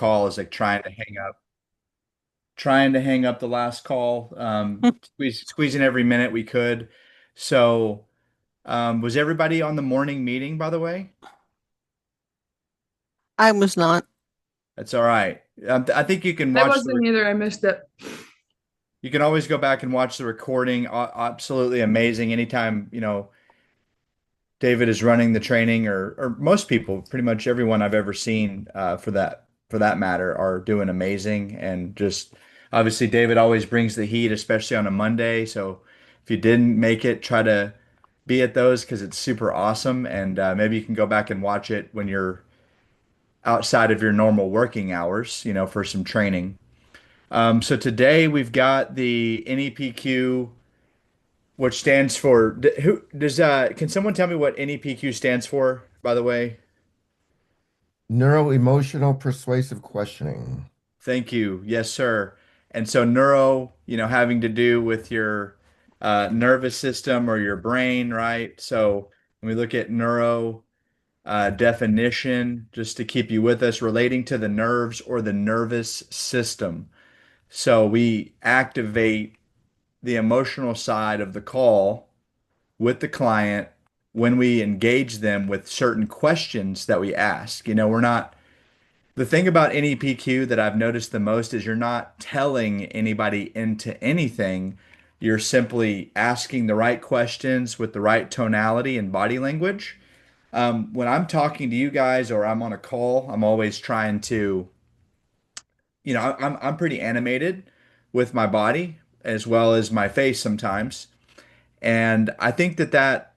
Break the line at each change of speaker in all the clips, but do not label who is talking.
call. I was like trying to hang up the last call, squeezing every minute we could. So, was everybody on the morning meeting, by the way?
I was not.
That's all right. I think you can
I
watch
wasn't either. I missed it.
you can always go back and watch the recording. Absolutely amazing. Anytime, David is running the training, or most people, pretty much everyone I've ever seen for that matter, are doing amazing. And just obviously, David always brings the heat, especially on a Monday. So if you didn't make it, try to be at those because it's super awesome. And maybe you can go back and watch it when you're outside of your normal working hours, for some training. So today we've got the NEPQ, which stands for who does can someone tell me what NEPQ stands for, by the way?
Neuro-Emotional Persuasive Questioning.
Thank you. Yes, sir. And so neuro, having to do with your nervous system or your brain, right? So when we look at neuro definition, just to keep you with us, relating to the nerves or the nervous system. So we activate the emotional side of the call with the client when we engage them with certain questions that we ask. We're not, the thing about NEPQ that I've noticed the most is you're not telling anybody into anything. You're simply asking the right questions with the right tonality and body language. When I'm talking to you guys or I'm on a call, I'm always trying to, I'm pretty animated with my body as well as my face sometimes. And I think that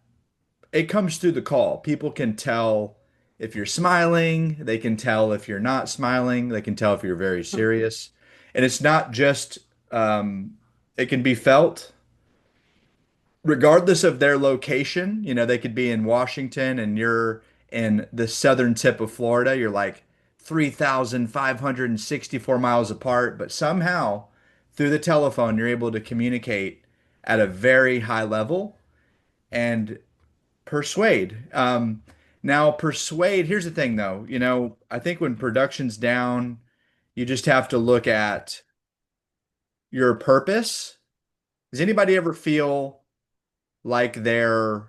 it comes through the call. People can tell if you're smiling, they can tell if you're not smiling, they can tell if you're very serious. And it's not just, it can be felt regardless of their location. They could be in Washington and you're in the southern tip of Florida. You're like 3,564 miles apart, but somehow through the telephone, you're able to communicate at a very high level and persuade. Now, persuade, here's the thing though, I think when production's down, you just have to look at your purpose. Does anybody ever feel like they're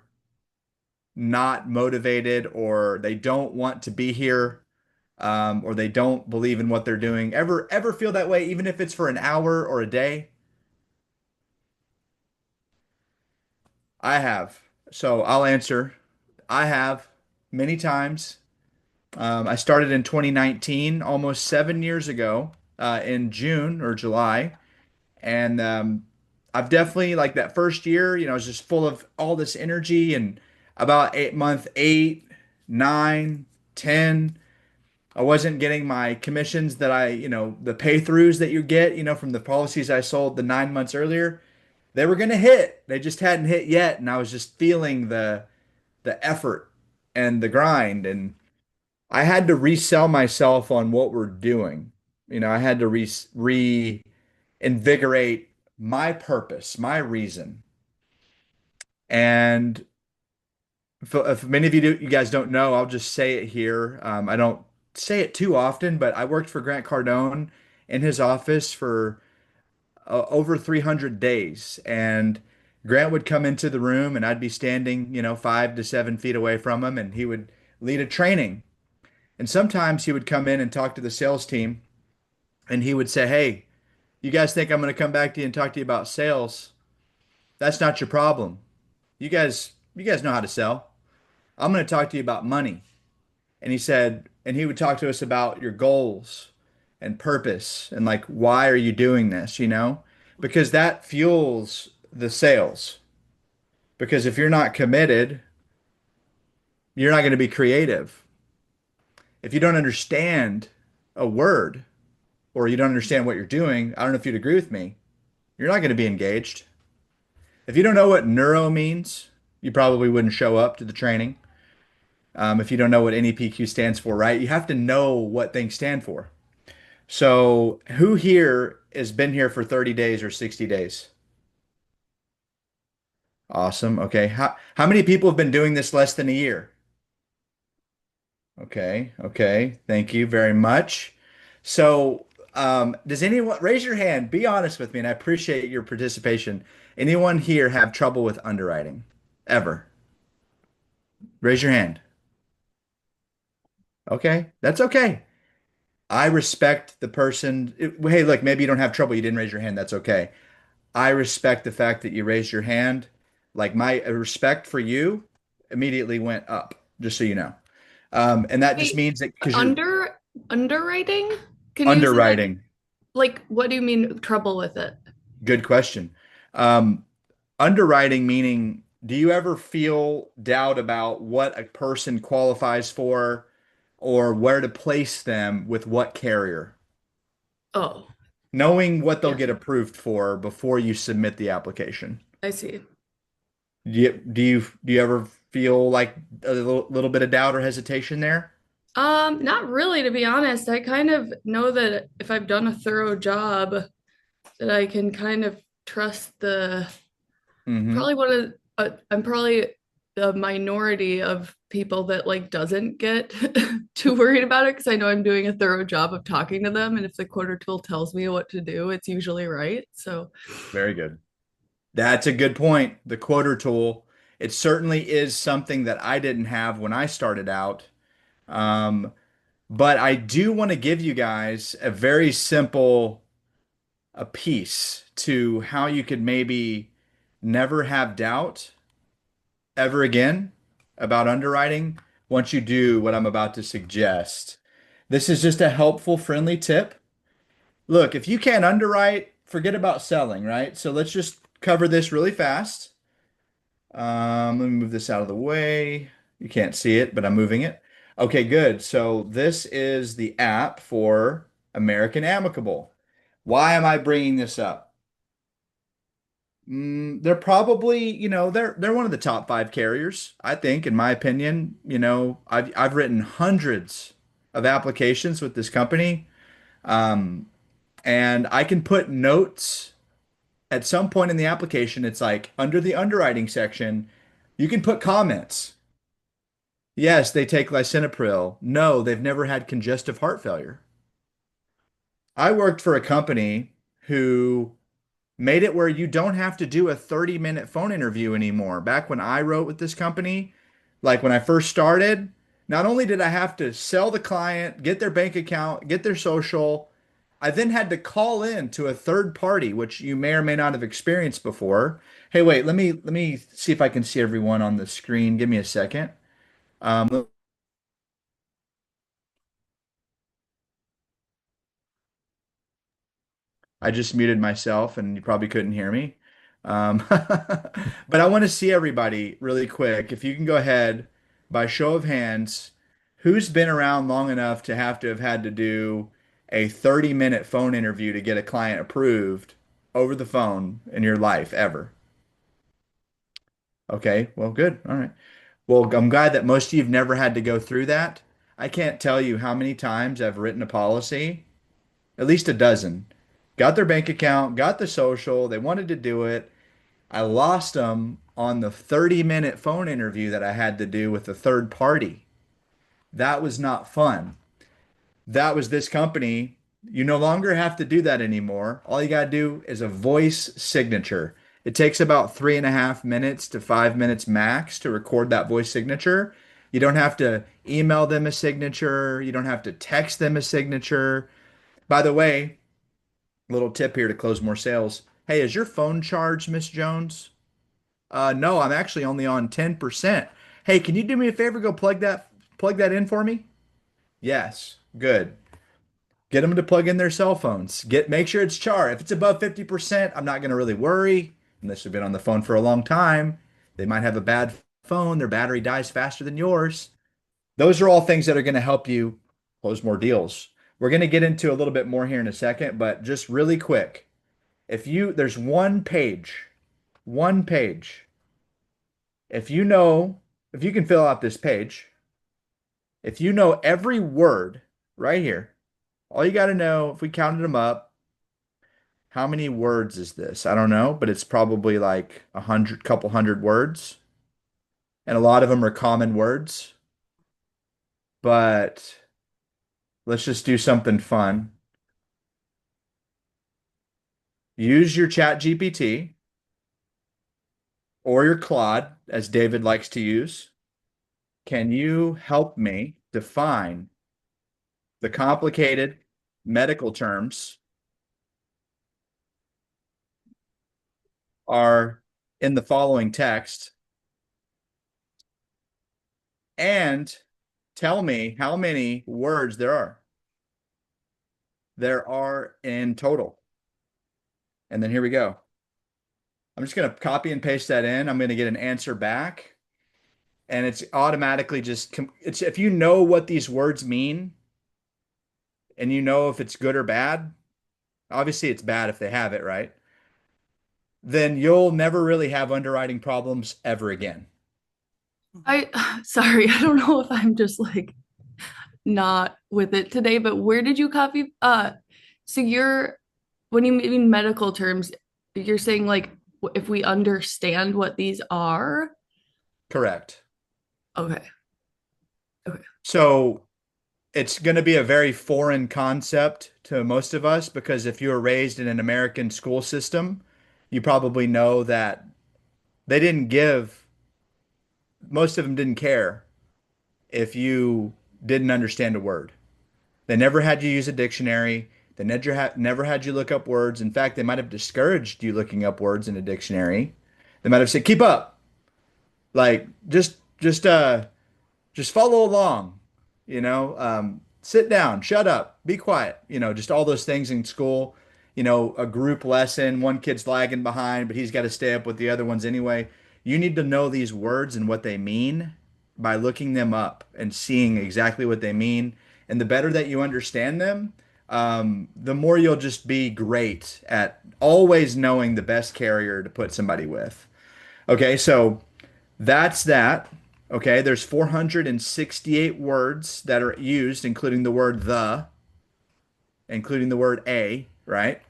not motivated or they don't want to be here, or they don't believe in what they're doing? Ever feel that way, even if it's for an hour or a day? I have. So I'll answer. I have many times. I started in 2019, almost 7 years ago, in June or July. And I've definitely, like that first year, I was just full of all this energy. And about month eight, nine, 10, I wasn't getting my commissions that the pay throughs that you get, from the policies I sold the 9 months earlier. They were going to hit. They just hadn't hit yet. And I was just feeling the effort and the grind. And I had to resell myself on what we're doing. I had to reinvigorate my purpose, my reason. And if many of you guys don't know, I'll just say it here. I don't say it too often, but I worked for Grant Cardone in his office for over 300 days. And Grant would come into the room and I'd be standing, 5 to 7 feet away from him, and he would lead a training. And sometimes he would come in and talk to the sales team and he would say, "Hey, you guys think I'm going to come back to you and talk to you about sales? That's not your problem. You guys know how to sell. I'm going to talk to you about money." And he said, and he would talk to us about your goals and purpose and like, why are you doing this, Because that fuels the sales. Because if you're not committed, you're not going to be creative. If you don't understand a word, or you don't understand what you're doing, I don't know if you'd agree with me, you're not going to be engaged. If you don't know what neuro means, you probably wouldn't show up to the training. If you don't know what NEPQ stands for, right? You have to know what things stand for. So, who here has been here for 30 days or 60 days? Awesome. Okay. How many people have been doing this less than a year? Okay. Okay. Thank you very much. So, does anyone raise your hand? Be honest with me, and I appreciate your participation. Anyone here have trouble with underwriting? Ever? Raise your hand. Okay, that's okay. I respect the person. Hey, look, maybe you don't have trouble. You didn't raise your hand. That's okay. I respect the fact that you raised your hand. Like my respect for you immediately went up, just so you know. And that just
Wait,
means that because you're
underwriting? Can you say that?
underwriting.
Like, what do you mean trouble with it?
Good question. Um, Underwriting meaning, do you ever feel doubt about what a person qualifies for or where to place them with what carrier?
Oh,
Knowing what they'll
yeah,
get approved for before you submit the application.
I see.
Do you ever feel like a little bit of doubt or hesitation there?
Not really, to be honest. I kind of know that if I've done a thorough job, that I can kind of trust the
Hmm.
probably one of I'm probably the minority of people that like doesn't get too worried about it because I know I'm doing a thorough job of talking to them, and if the quarter tool tells me what to do, it's usually right. So,
Very good. That's a good point. The quoter tool, it certainly is something that I didn't have when I started out. Um, but I do want to give you guys a very simple a piece to how you could maybe never have doubt ever again about underwriting once you do what I'm about to suggest. This is just a helpful, friendly tip. Look, if you can't underwrite, forget about selling, right? So let's just cover this really fast. Let me move this out of the way. You can't see it, but I'm moving it. Okay, good. So this is the app for American Amicable. Why am I bringing this up? They're probably, they're one of the top five carriers, I think, in my opinion. I've written hundreds of applications with this company, um, and I can put notes at some point in the application. It's like under the underwriting section, you can put comments. Yes, they take lisinopril. No, they've never had congestive heart failure. I worked for a company who made it where you don't have to do a 30-minute phone interview anymore. Back when I wrote with this company, like when I first started, not only did I have to sell the client, get their bank account, get their social, I then had to call in to a third party, which you may or may not have experienced before. Hey, wait, let me see if I can see everyone on the screen. Give me a second. Um, I just muted myself and you probably couldn't hear me. But I want to see everybody really quick. If you can go ahead by show of hands, who's been around long enough to have had to do a 30-minute phone interview to get a client approved over the phone in your life ever? Okay, well, good. All right. Well, I'm glad that most of you have never had to go through that. I can't tell you how many times I've written a policy, at least a dozen. Got their bank account, got the social, they wanted to do it. I lost them on the 30-minute phone interview that I had to do with a third party. That was not fun. That was this company. You no longer have to do that anymore. All you got to do is a voice signature. It takes about 3.5 minutes to 5 minutes max to record that voice signature. You don't have to email them a signature. You don't have to text them a signature. By the way, little tip here to close more sales. Hey, is your phone charged, Miss Jones? No, I'm actually only on 10%. Hey, can you do me a favor? Go plug that in for me? Yes. Good. Get them to plug in their cell phones. Make sure it's charged. If it's above 50%, I'm not going to really worry unless you've been on the phone for a long time. They might have a bad phone, their battery dies faster than yours. Those are all things that are going to help you close more deals. We're going to get into a little bit more here in a second, but just really quick. There's one page. If you know, if you can fill out this page, if you know every word right here, all you got to know, if we counted them up, how many words is this? I don't know, but it's probably like couple hundred words, and a lot of them are common words. But let's just do something fun. use your ChatGPT or your Claude, as David likes to use. Can you help me define the complicated medical terms are in the following text and tell me how many words there are? There are in total. And then here we go. I'm just going to copy and paste that in. I'm going to get an answer back. And it's automatically just, it's if you know what these words mean and you know if it's good or bad, obviously it's bad if they have it, right? Then you'll never really have underwriting problems ever again.
Sorry, I don't know if I'm just like not with it today, but where did you copy? So you're when you mean medical terms, you're saying like if we understand what these are.
Correct.
Okay. Okay.
So it's going to be a very foreign concept to most of us because if you were raised in an American school system, you probably know that they didn't give, most of them didn't care if you didn't understand a word. They never had you use a dictionary. They never had you look up words. In fact, they might have discouraged you looking up words in a dictionary. They might have said, "Keep up." Like just follow along, sit down, shut up, be quiet, just all those things in school, a group lesson, one kid's lagging behind, but he's got to stay up with the other ones anyway. You need to know these words and what they mean by looking them up and seeing exactly what they mean. And the better that you understand them, the more you'll just be great at always knowing the best carrier to put somebody with. Okay, so that's that. Okay, there's 468 words that are used, including the word the, including the word a, right?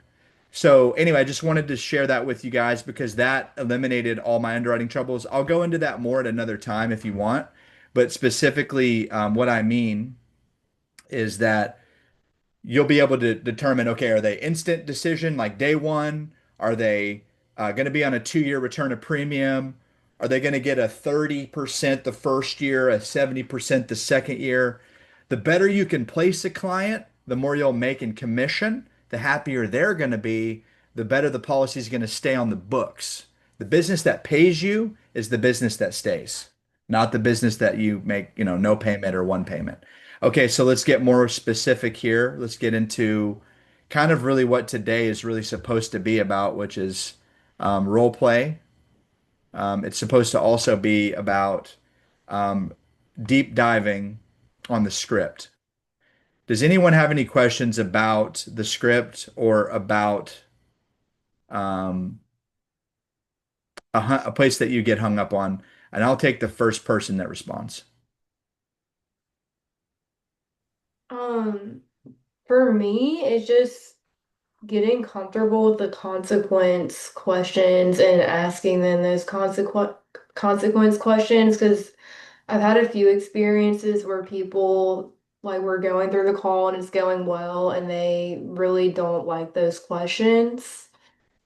So anyway, I just wanted to share that with you guys because that eliminated all my underwriting troubles. I'll go into that more at another time if you want, but specifically, what I mean is that you'll be able to determine, okay, are they instant decision like day one? Are they going to be on a 2 year return of premium? Are they going to get a 30% the first year, a 70% the second year? The better you can place a client, the more you'll make in commission, the happier they're going to be, the better the policy is going to stay on the books. The business that pays you is the business that stays, not the business that you make, no payment or one payment. Okay, so let's get more specific here. Let's get into kind of really what today is really supposed to be about, which is role play. It's supposed to also be about um, deep diving on the script. Does anyone have any questions about the script or about um, a place that you get hung up on? And I'll take the first person that responds.
Um, for me, it's just getting comfortable with the consequence questions and asking them those consequence questions because I've had a few experiences where people like we're going through the call and it's going well and they really don't like those questions.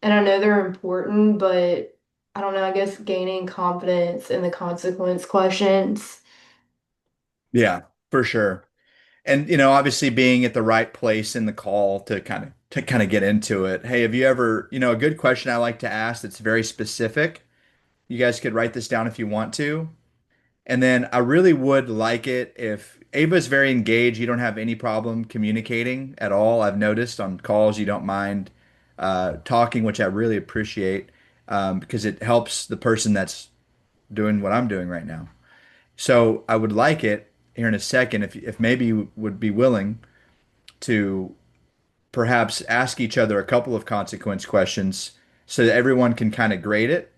And I know they're important, but I don't know, I guess gaining confidence in the consequence questions.
Yeah, for sure. And obviously being at the right place in the call to kind of get into it. Hey, have you ever, a good question I like to ask that's very specific. You guys could write this down if you want to. And then I really would like it if Ava's very engaged. You don't have any problem communicating at all. I've noticed on calls you don't mind talking, which I really appreciate because it helps the person that's doing what I'm doing right now. So I would like it here in a second if maybe you would be willing to perhaps ask each other a couple of consequence questions so that everyone can kind of grade it.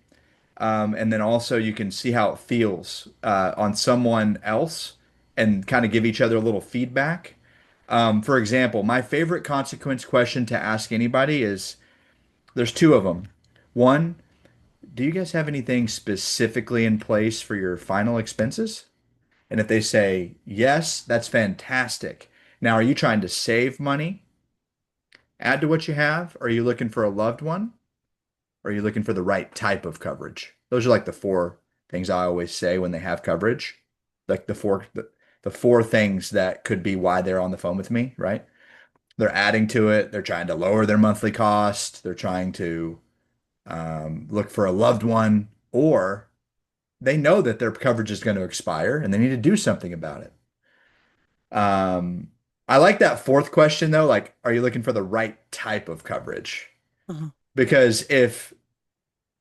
And then also you can see how it feels on someone else and kind of give each other a little feedback. For example, my favorite consequence question to ask anybody is there's two of them. One, do you guys have anything specifically in place for your final expenses? And if they say yes, that's fantastic. Now, are you trying to save money? add to what you have? Are you looking for a loved one? Or are you looking for the right type of coverage? Those are like the four things I always say when they have coverage. Like the four things that could be why they're on the phone with me, right? They're adding to it. They're trying to lower their monthly cost. They're trying to look for a loved one, or they know that their coverage is going to expire and they need to do something about it. Um, I like that fourth question though. Like, are you looking for the right type of coverage?
Mhm.
Because if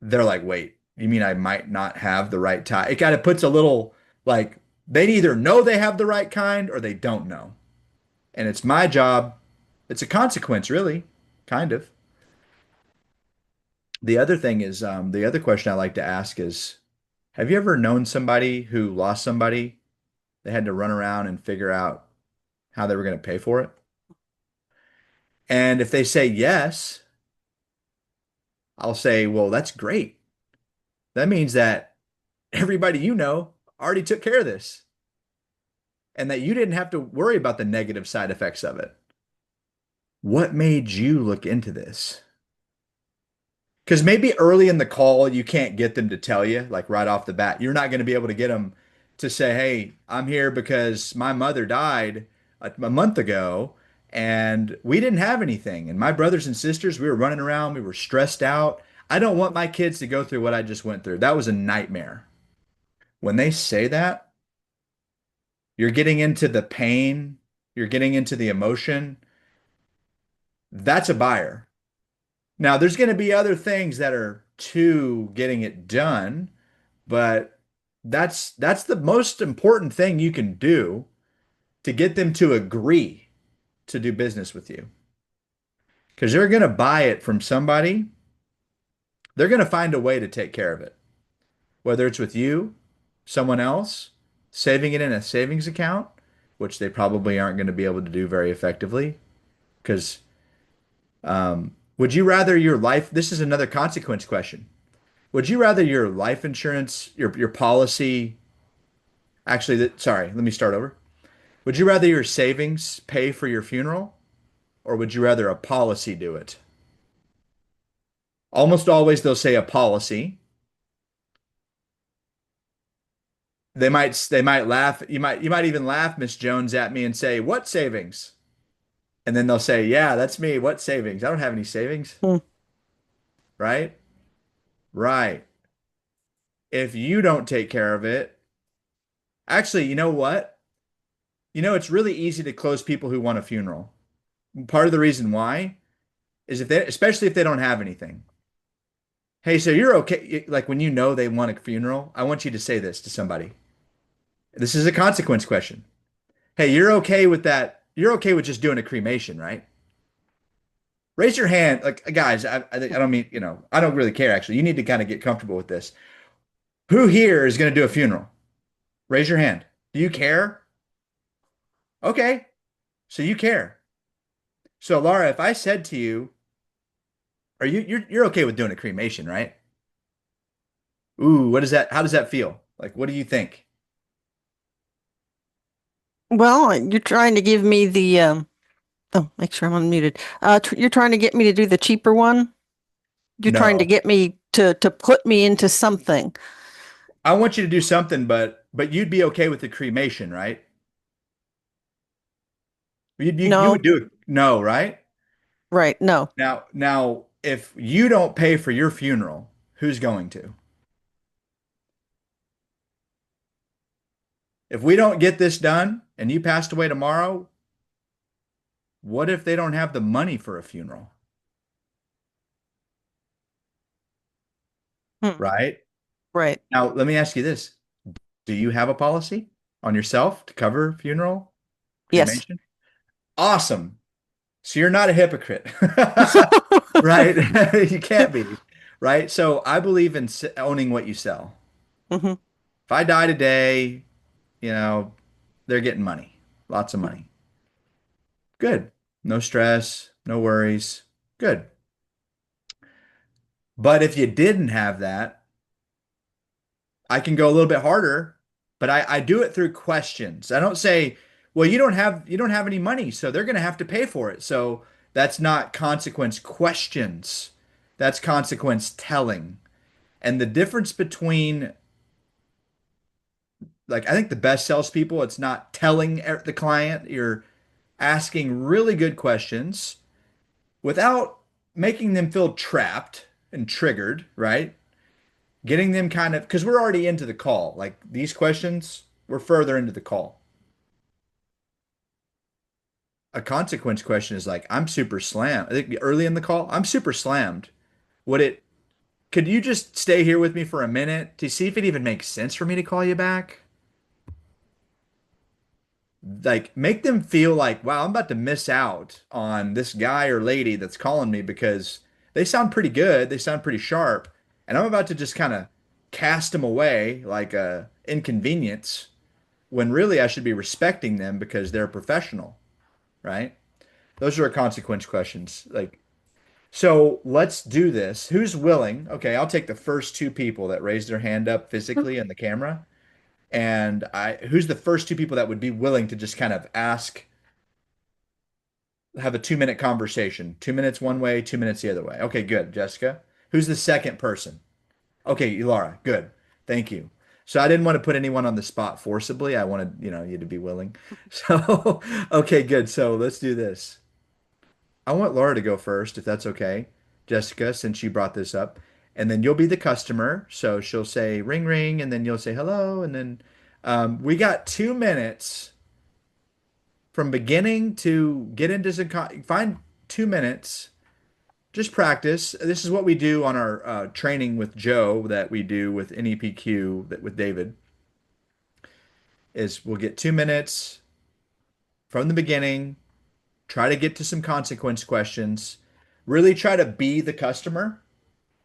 they're like, wait, you mean I might not have the right type? It kind of puts a little like they either know they have the right kind or they don't know. And it's my job. It's a consequence, really, kind of. The other thing is, the other question I like to ask is, have you ever known somebody who lost somebody? They had to run around and figure out how they were going to pay for it. And if they say yes, I'll say, well, that's great. That means that everybody you know already took care of this and that you didn't have to worry about the negative side effects of it. What made you look into this? Because maybe early in the call, you can't get them to tell you, like right off the bat. You're not going to be able to get them to say, hey, I'm here because my mother died a month ago and we didn't have anything. And my brothers and sisters, we were running around, we were stressed out. I don't want my kids to go through what I just went through. That was a nightmare. When they say that, you're getting into the pain, you're getting into the emotion. That's a buyer. Now, there's going to be other things that are to getting it done, but that's the most important thing you can do to get them to agree to do business with you. Because they're going to buy it from somebody, they're going to find a way to take care of it. Whether it's with you, someone else, saving it in a savings account, which they probably aren't going to be able to do very effectively. Because would you rather your life, this is another consequence question. Would you rather your life insurance, your policy, actually, sorry, let me start over. Would you rather your savings pay for your funeral, or would you rather a policy do it? Almost always they'll say a policy. They might laugh. You might even laugh, Miss Jones, at me and say, "What savings?" And then they'll say, "Yeah, that's me. What savings? I don't have any savings."
Hmm.
Right? Right. If you don't take care of it, actually, you know what? It's really easy to close people who want a funeral. Part of the reason why is if they, especially if they don't have anything. Hey, so you're okay, like when you know they want a funeral, I want you to say this to somebody. This is a consequence question. Hey, you're okay with that? You're okay with just doing a cremation, right? Raise your hand, like guys. I don't mean, I don't really care actually. You need to kind of get comfortable with this. Who here is going to do a funeral? Raise your hand. Do you care? Okay, so you care. So Laura, if I said to you, are you're okay with doing a cremation, right? Ooh, what is that? How does that feel? Like, what do you think?
Well, you're trying to give me the oh, make sure I'm unmuted. You're trying to get me to do the cheaper one. You're trying to
No.
get me to put me into something.
I want you to do something, but you'd be okay with the cremation, right? You would
No,
do it. No, right?
right? No.
Now, if you don't pay for your funeral, who's going to? If we don't get this done and you passed away tomorrow, what if they don't have the money for a funeral,
Hmm.
right?
Right.
Now, let me ask you this. Do you have a policy on yourself to cover funeral,
Yes.
cremation? Awesome. So you're not a hypocrite, right? You can't be, right? So I believe in owning what you sell.
Hmm.
If I die today, you know, they're getting money, lots of money. Good. No stress, no worries. Good. But if you didn't have that, I can go a little bit harder, but I do it through questions. I don't say, well, you don't have any money, so they're going to have to pay for it. So That's not consequence questions. That's consequence telling. And the difference between, like, I think the best salespeople, it's not telling the client, you're asking really good questions without making them feel trapped and triggered, right? Getting them kind of, because we're already into the call. Like these questions, we're further into the call. A consequence question is like, I'm super slammed. I think early in the call, I'm super slammed. Would it, could you just stay here with me for a minute to see if it even makes sense for me to call you back? Like, make them feel like, wow, I'm about to miss out on this guy or lady that's calling me because they sound pretty good. They sound pretty sharp. And I'm about to just kind of cast them away like a inconvenience when really I should be respecting them because they're a professional, right? Those are consequence questions. Like, so let's do this. Who's willing? Okay, I'll take the first two people that raised their hand up physically in the camera. And who's the first two people that would be willing to just kind of ask, have a 2 minute conversation? 2 minutes one way, 2 minutes the other way. Okay, good. Jessica. Who's the second person? Okay, Laura. Good. Thank you. So I didn't want to put anyone on the spot forcibly. I wanted, you to be willing. So, okay, good. So let's do this. I want Laura to go first, if that's okay. Jessica, since you brought this up. And then you'll be the customer. So she'll say ring ring, and then you'll say hello. And then we got 2 minutes from beginning to get into some, find 2 minutes. Just practice. This is what we do on our training with Joe that we do with NEPQ that with David is we'll get 2 minutes from the beginning, try to get to some consequence questions, really try to be the customer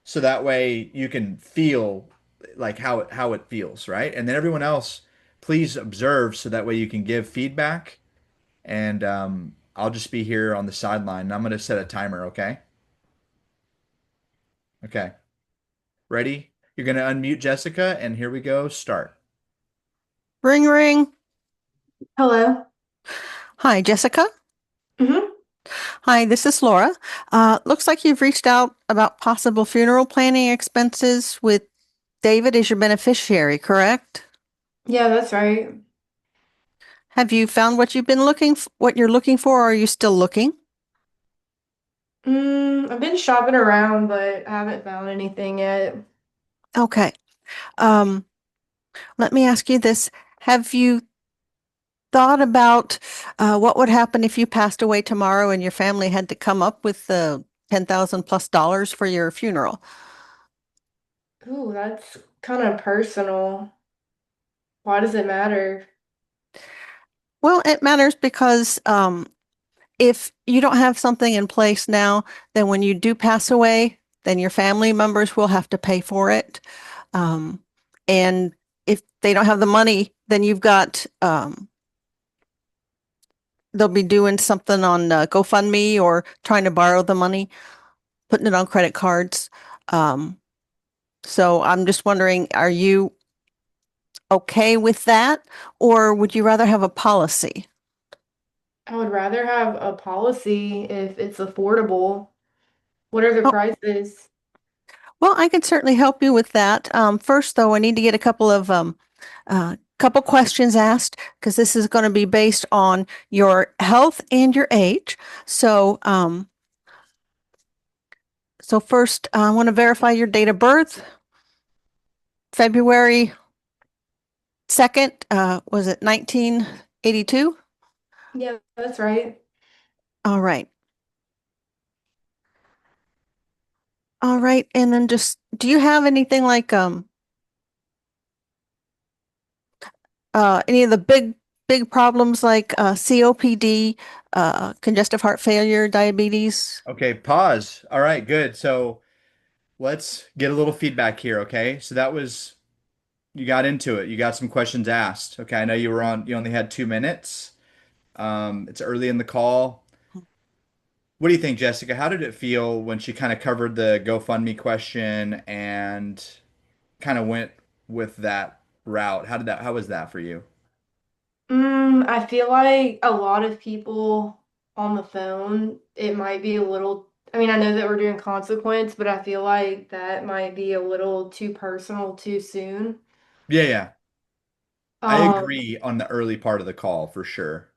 so that way you can feel like how it feels, right? And then everyone else, please observe so that way you can give feedback. And I'll just be here on the sideline. And I'm going to set a timer, okay? Okay. Ready? You're going to unmute Jessica, and here we go. Start.
Ring ring.
Hello.
Hi, Jessica.
Mm-hmm.
Hi, this is Laura. Looks like you've reached out about possible funeral planning expenses with David as your beneficiary, correct?
Yeah, that's right.
Have you found what you've been what you're looking for, or are you still looking?
I've been shopping around, but I haven't found anything yet.
Okay. Um, Let me ask you this. Have you thought about what would happen if you passed away tomorrow and your family had to come up with the 10,000 plus dollars for your funeral?
Ooh, that's kind of personal. Why does it matter?
Well, it matters because if you don't have something in place now, then when you do pass away, then your family members will have to pay for it. Um, and if they don't have the money, then you've got they'll be doing something on GoFundMe or trying to borrow the money, putting it on credit cards. Um, so I'm just wondering, are you okay with that, or would you rather have a policy?
I would rather have a policy if it's affordable. What are the
Oh,
prices?
well, I can certainly help you with that. First, though, I need to get a couple questions asked because this is going to be based on your health and your age. So first, I want to verify your date of birth. February 2nd, was it 1982?
Yeah, that's right.
All right. All right. And then just, do you have anything like any of the big problems like COPD, congestive heart failure, diabetes?
Okay, pause. All right, good. So let's get a little feedback here, okay? So that was, you got into it. You got some questions asked. Okay, I know you only had 2 minutes. It's early in the call. What do you think, Jessica? How did it feel when she kind of covered the GoFundMe question and kind of went with that route? How was that for you?
I feel like a lot of people on the phone, it might be a little, I mean, I know that we're doing consequence, but I feel like that might be a little too personal too soon.
Yeah, yeah. I
Um,
agree on the early part of the call for sure.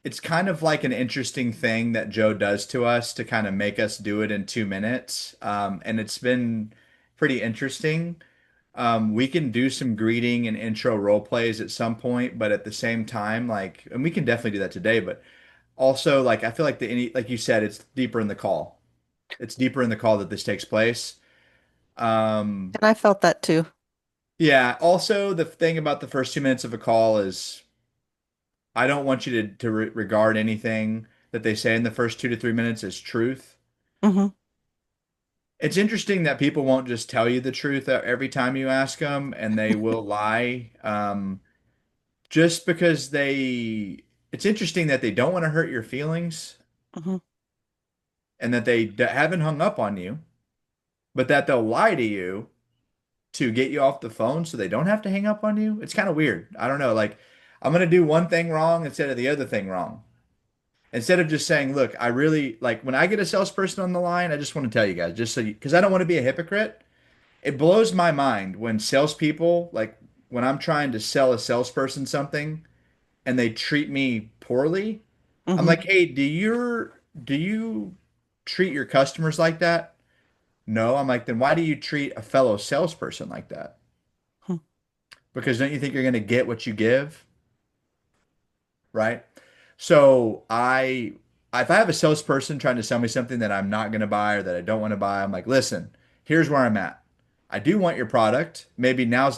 It's kind of like an interesting thing that Joe does to us to kind of make us do it in 2 minutes. And it's been pretty interesting. We can do some greeting and intro role plays at some point, but at the same time, like, and we can definitely do that today, but also like I feel like like you said, it's deeper in the call. It's deeper in the call that this takes place. Um,
And I felt that too.
yeah, also the thing about the first 2 minutes of a call is I don't want you to regard anything that they say in the first 2 to 3 minutes as truth.
Hmm.
It's interesting that people won't just tell you the truth every time you ask them, and they will lie. Just because it's interesting that they don't want to hurt your feelings
Hmm.
and that they haven't hung up on you, but that they'll lie to you to get you off the phone so they don't have to hang up on you. It's kind of weird. I don't know. Like, I'm going to do one thing wrong instead of the other thing wrong. Instead of just saying, look, I really like when I get a salesperson on the line, I just want to tell you guys, just so you, because I don't want to be a hypocrite. It blows my mind when salespeople, like when I'm trying to sell a salesperson something and they treat me poorly. I'm
Hmm.
like, hey, do you treat your customers like that? No. I'm like, then why do you treat a fellow salesperson like that? Because don't you think you're going to get what you give? Right? So if I have a salesperson trying to sell me something that I'm not going to buy or that I don't want to buy, I'm like, listen, here's where I'm at. I do want your product. Maybe now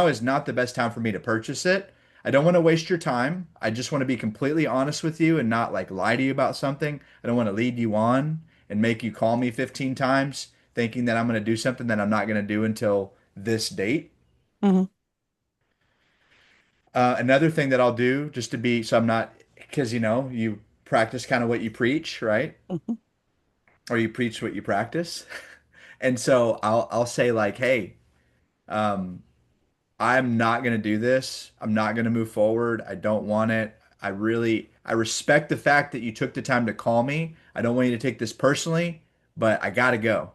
is not the best time for me to purchase it. I don't want to waste your time. I just want to be completely honest with you and not like lie to you about something. I don't want to lead you on and make you call me 15 times thinking that I'm going to do something that I'm not going to do until this date.
Hmm.
Another thing that I'll do just to be so I'm not because you practice kind of what you preach, right?
Hmm.
Or you preach what you practice. And so I'll say like, hey, um, I'm not gonna do this. I'm not gonna move forward. I don't want it. I respect the fact that you took the time to call me. I don't want you to take this personally, but I gotta go.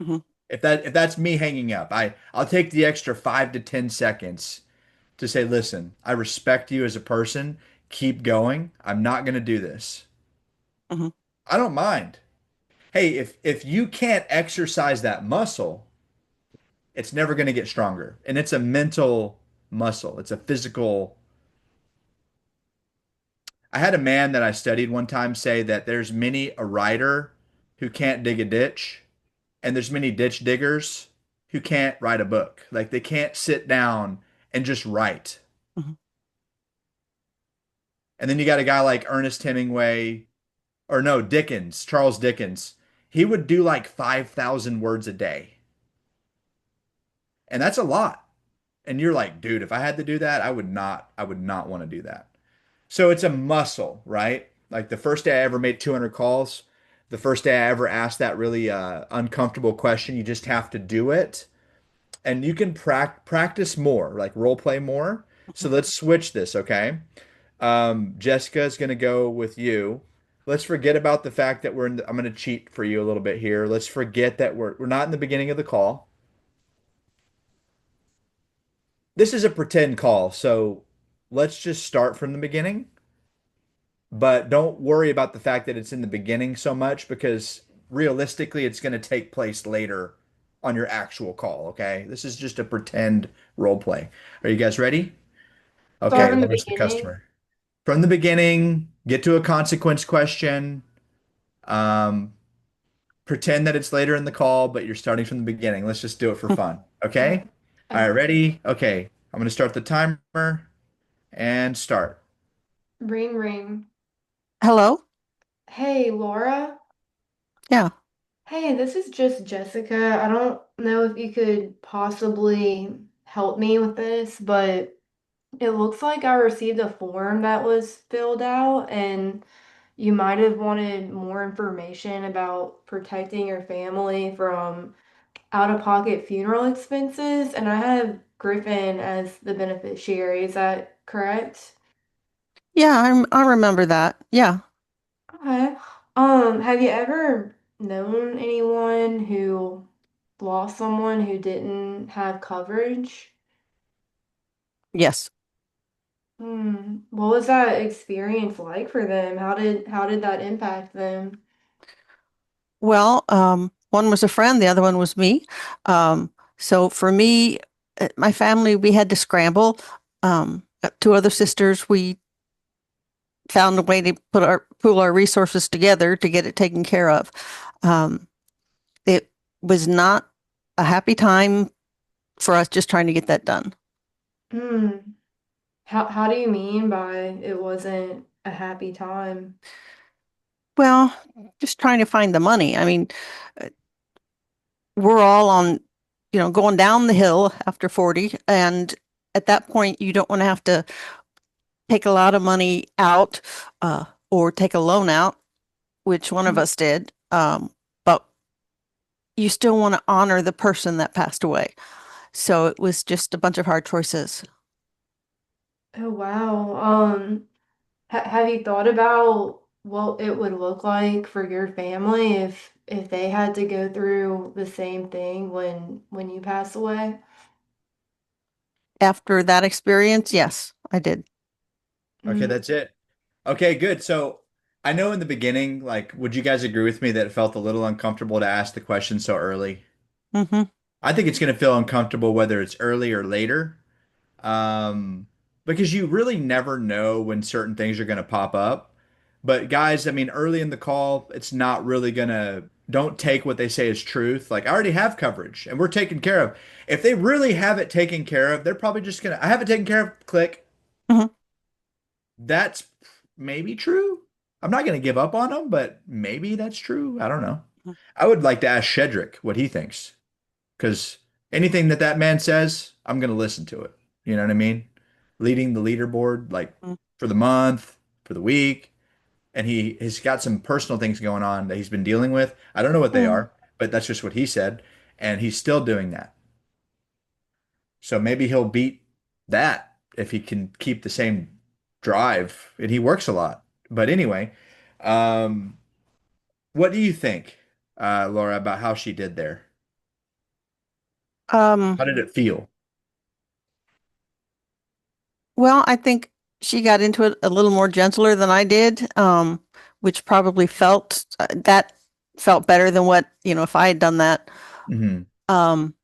Hmm.
If that's me hanging up, I'll take the extra 5 to 10 seconds to say, listen, I respect you as a person. Keep going. I'm not going to do this.
Hmm.
I don't mind. Hey, if you can't exercise that muscle, it's never going to get stronger. And it's a mental muscle. It's a physical. I had a man that I studied one time say that there's many a writer who can't dig a ditch, and there's many ditch diggers who can't write a book. Like they can't sit down and just write.
Hmm.
And then you got a guy like Ernest Hemingway or no, Dickens, Charles Dickens, he would do like 5,000 words a day. And that's a lot. And you're like, dude, if I had to do that, I would not want to do that. So it's a muscle, right? Like the first day I ever made 200 calls, the first day I ever asked that really uncomfortable question, you just have to do it. And you can practice more, like role play more. So let's switch this, okay? Jessica is going to go with you. Let's forget about the fact that I'm going to cheat for you a little bit here. Let's forget that we're not in the beginning of the call. This is a pretend call, so let's just start from the beginning. But don't worry about the fact that it's in the beginning so much because realistically, it's going to take place later on your actual call, okay? This is just a pretend role play. Are you guys ready?
Start
Okay,
from the
Laura's the
beginning.
customer. From the beginning, get to a consequence question. Um, Pretend that it's later in the call, but you're starting from the beginning. Let's just do it for fun.
Okay.
Okay? All right,
Okay.
ready? Okay. I'm going to start the timer and start.
Ring ring.
Hello?
Hey, Laura.
Yeah.
Hey, this is just Jessica. I don't know if you could possibly help me with this, but it looks like I received a form that was filled out, and you might have wanted more information about protecting your family from out-of-pocket funeral expenses, and I have Griffin as the beneficiary. Is that correct?
Yeah, I remember that. Yeah.
Okay. Have you ever known anyone who lost someone who didn't have coverage?
Yes.
What was that experience like for them? How did that impact them?
Well, one was a friend, the other one was me. So for me, my family, we had to scramble. Two other sisters, we found a way to pool our resources together to get it taken care of. Um, it was not a happy time for us just trying to get that done.
Hmm. How do you mean by it wasn't a happy time?
Well, just trying to find the money. I mean, uh, we're all on, going down the hill after 40, and at that point, you don't want to have to take a lot of money out or take a loan out, which one of us did. But you still want to honor the person that passed away. So it was just a bunch of hard choices.
Oh wow. Have you thought about what it would look like for your family if they had to go through the same thing when you pass away?
After that experience, yes, I did.
Okay,
Mm.
that's it. Okay, good. So I know in the beginning, like, would you guys agree with me that it felt a little uncomfortable to ask the question so early?
Hmm.
I think it's going to feel uncomfortable whether it's early or later, um, because you really never know when certain things are going to pop up. But guys, I mean, early in the call, it's not really gonna, don't take what they say as truth. Like, I already have coverage and we're taken care of. If they really have it taken care of, they're probably just gonna, I have it taken care of, click.
Hmm.
That's maybe true. I'm not gonna give up on them, but maybe that's true. I don't know. I would like to ask Shedrick what he thinks, because anything that that man says, I'm gonna listen to it. You know what I mean? Leading the leaderboard, like for the month, for the week, and he has got some personal things going on that he's been dealing with. I don't know what they
Hmm.
are, but that's just what he said, and he's still doing that. So maybe he'll beat that if he can keep the same drive, and he works a lot. But anyway, um, what do you think, Laura, about how she did there?
Um,
How did it feel?
well, I think she got into it a little more gentler than I did, which probably felt better than what, if I had done that.
Hmm.
Um,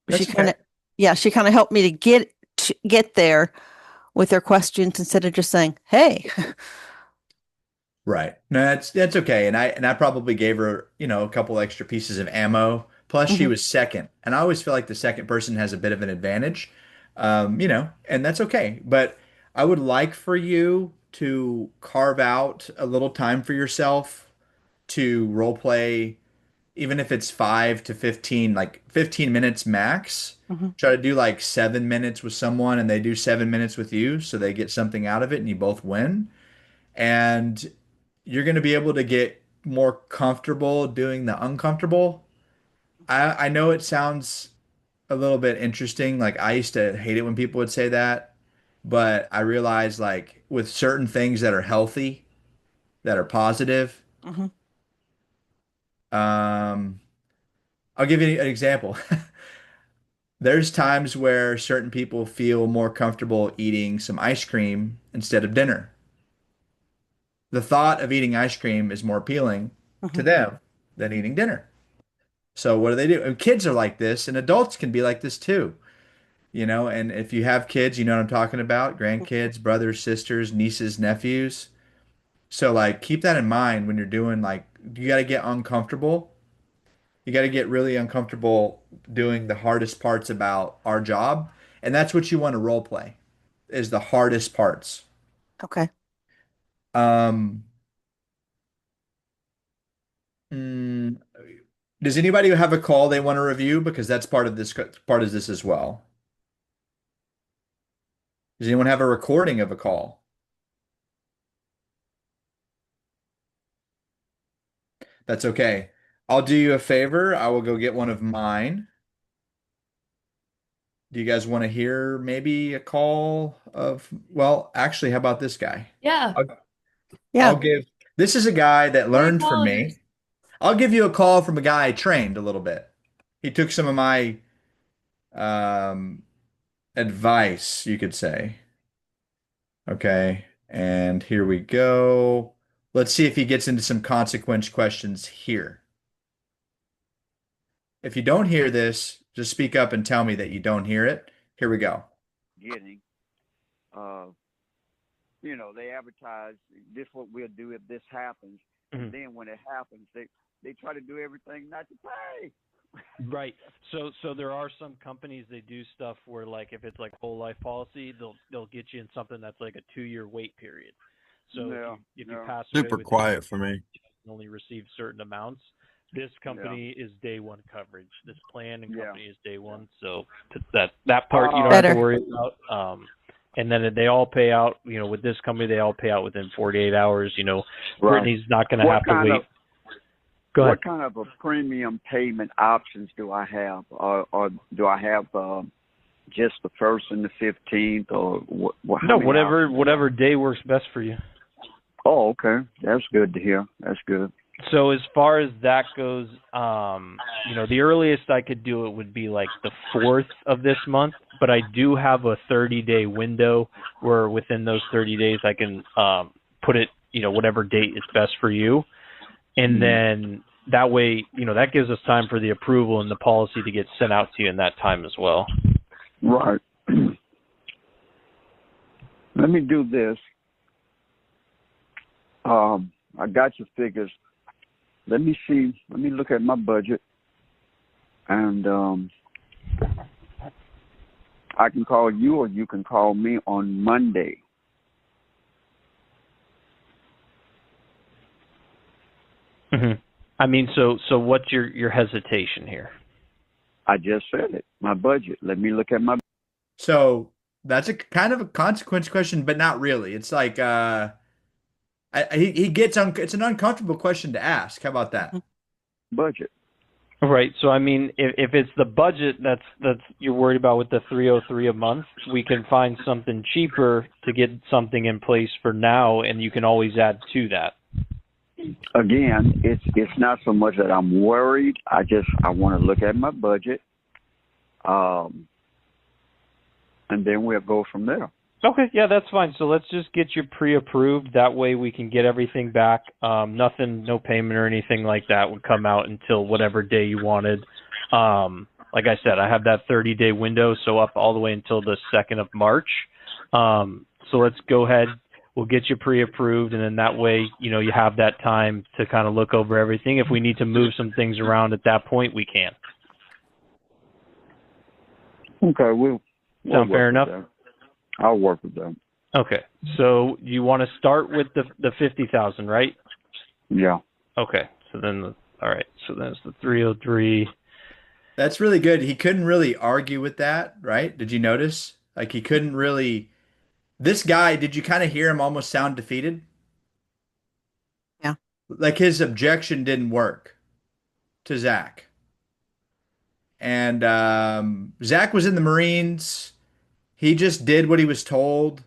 she
That's
kind
okay.
of, yeah, she kind of helped me to get there with her questions instead of just saying, "Hey."
Right. No, that's okay. And I probably gave her, a couple extra pieces of ammo. Plus she
Hmm.
was second. And I always feel like the second person has a bit of an advantage. And that's okay. But I would like for you to carve out a little time for yourself to role play, even if it's 5 to 15, like 15 minutes max.
Hmm.
Try to do like 7 minutes with someone and they do 7 minutes with you so they get something out of it and you both win. And you're going to be able to get more comfortable doing the uncomfortable. I know it sounds a little bit interesting. Like I used to hate it when people would say that, but I realized like with certain things that are healthy, that are positive,
Hmm.
um, I'll give you an example. There's times where certain people feel more comfortable eating some ice cream instead of dinner. The thought of eating ice cream is more appealing to
Hmm.
them than eating dinner. So what do? And kids are like this, and adults can be like this too, And if you have kids, you know what I'm talking about, grandkids, brothers, sisters, nieces, nephews. So like keep that in mind when you're doing like you got to get uncomfortable. You got to get really uncomfortable doing the hardest parts about our job, and that's what you want to role play is the hardest parts.
Okay.
Um, mm, does anybody have a call they want to review? Because that's part of this as well. Does anyone have a recording of a call? That's okay. I'll do you a favor. I will go get one of mine. Do you guys want to hear maybe a call of, well, actually, how about this guy?
Yeah.
I'll,
Yeah.
I'll give, this is a guy that
Hey,
learned from
callers.
me. I'll give you a call from a guy I trained a little bit. He took some of my um, advice, you could say. Okay, and here we go. Let's see if he gets into some consequence questions here. If you don't hear this, just speak up and tell me that you don't hear it. Here we go.
Getting, uh, they advertise this what we'll do if this happens, and then when it happens, they try to do everything not to pay.
Right. So there are some companies they do stuff where like if it's like whole life policy, they'll get you in something that's like a 2-year wait period. So
Yeah,
if you
yeah,
pass away
Super
within
quiet for me.
you can only receive certain amounts. This company is day one coverage. This plan and
yeah.
company is day one. So that part you don't have
Better.
to worry about. And then they all pay out. With this company, they all pay out within 48 hours.
Right.
Brittany's not going to have to wait. Go ahead.
What kind of a premium payment options do I have, or do I have just the first and the 15th, or what?
No, whatever day works best for you.
Oh, okay, that's good to hear. That's good.
So as far as that goes, the earliest I could do it would be like the 4th of this month, but I do have a 30-day window where within those 30 days I can put it, whatever date is best for you. And then that way, that gives us time for the approval and the policy to get sent out to you in that time as well.
Right. Let me do this. I got your figures. Let me see. Let me look at my budget, and I can call you, or you can call me on Monday.
Mm-hmm. I mean, so what's your hesitation here?
I just said it. My budget. Let me look at my.
So that's a kind of a consequence question, but not really. It's like he gets it's an uncomfortable question to ask. How about that?
budget.
Right. So I mean, if it's the budget that's you're worried about with the 303 a month, we can find something cheaper to get something in place for now, and you can always add to that.
Again, it's not so much that I'm worried. I want to look at my budget, and then we'll go from there.
Okay, yeah, that's fine. So let's just get you pre-approved. That way we can get everything back. Nothing, no payment or anything like that would come out until whatever day you wanted. Like I said, I have that 30-day window, so up all the way until the 2nd of March. So let's go ahead. We'll get you pre-approved, and then that way, you have that time to kind of look over everything. If we need to move some things around at that point, we can.
Okay, we'll
Sound fair enough?
I'll work with that.
Okay, so you want to start with the 50,000, right?
Yeah.
Okay, so then all right, so that's the 303.
That's really good. He couldn't really argue with that, right? Did you notice? Like he couldn't really. This guy, did you kind of hear him almost sound defeated?
Yeah.
Like his objection didn't work to Zach. And Zach was in the Marines. He just did what he was told.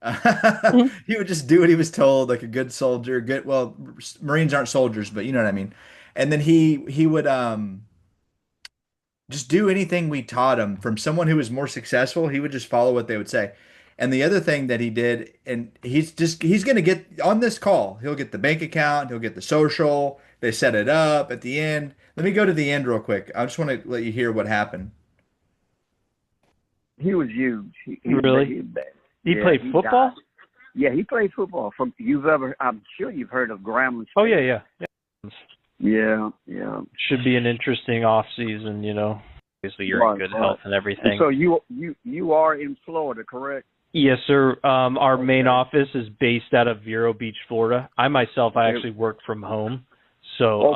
Mhm.
He would just do what he was told, like a good soldier. Good, well, Marines aren't soldiers, but you know what I mean. And then he would just do anything we taught him. From someone who was more successful, he would just follow what they would say. And the other thing that he did, and he's going to get on this call, he'll get the bank account, he'll get the social, they set it up at the end. Let me go to the end real quick. I just want to let you hear what happened.
He was huge.
Really? He played football?
Yeah, he played football. I'm sure you've heard of Grambling State.
Oh, yeah.
Yeah.
Should be an interesting off season, Obviously, you're in good health and everything.
So you are in Florida, correct?
Yes, sir. Our main office is based out of Vero Beach, Florida. I actually work from home. So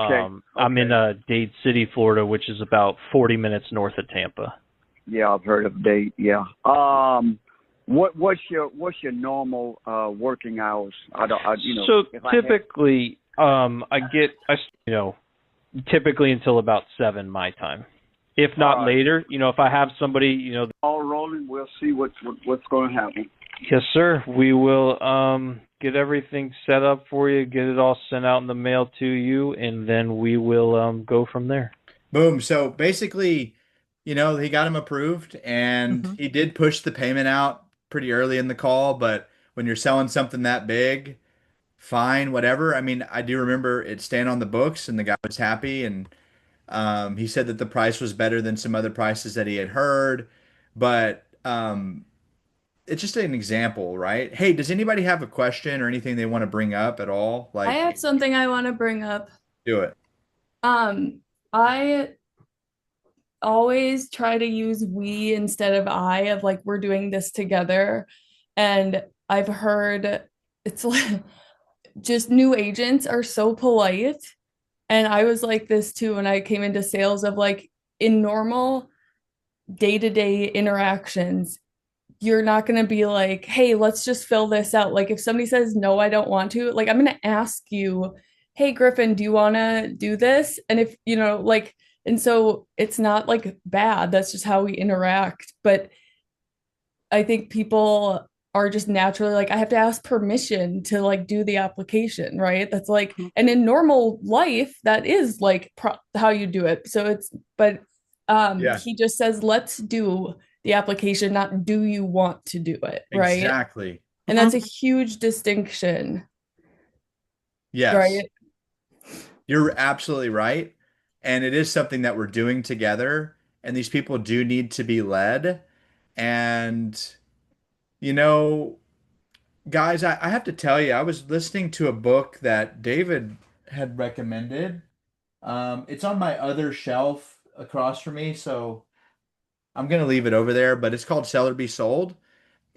I'm in Dade City, Florida, which is about 40 minutes north of Tampa.
Yeah, I've heard of Dade. Yeah. What's your normal working hours?
So typically, typically until about 7 my time. If
All
not
right.
later, if I have somebody,
All rolling. We'll see what's going to happen.
yes, sir, we will get everything set up for you, get it all sent out in the mail to you, and then we will go from there.
Boom. So basically, he got him approved and
Mhm.
he did push the payment out pretty early in the call, but when you're selling something that big, fine, whatever. I mean, I do remember it staying on the books and the guy was happy and he said that the price was better than some other prices that he had heard, but it's just an example, right? Hey, does anybody have a question or anything they want to bring up at all?
I
Like,
have something I want to bring up.
do it.
I always try to use we instead of I, of like we're doing this together. And I've heard it's like just new agents are so polite. And I was like this too when I came into sales, of like in normal day-to-day interactions, you're not going to be like, hey, let's just fill this out. Like if somebody says, no, I don't want to, like I'm going to ask you, hey, Griffin, do you want to do this? And if, like, and so it's not like bad. That's just how we interact. But I think people are just naturally like, I have to ask permission to like do the application, right? That's like,
Mhm.
and in normal life, that is like how you do it. So but
Yeah,
he just says, let's do the application, not do you want to do it, right?
exactly.
And that's
Mhm.
a huge distinction,
Yes.
right?
You're absolutely right. And it is something that we're doing together. And these people do need to be led. And, you know, guys, I have to tell you, I was listening to a book that David had recommended. It's on my other shelf across from me. So I'm going to leave it over there, but it's called Sell or Be Sold.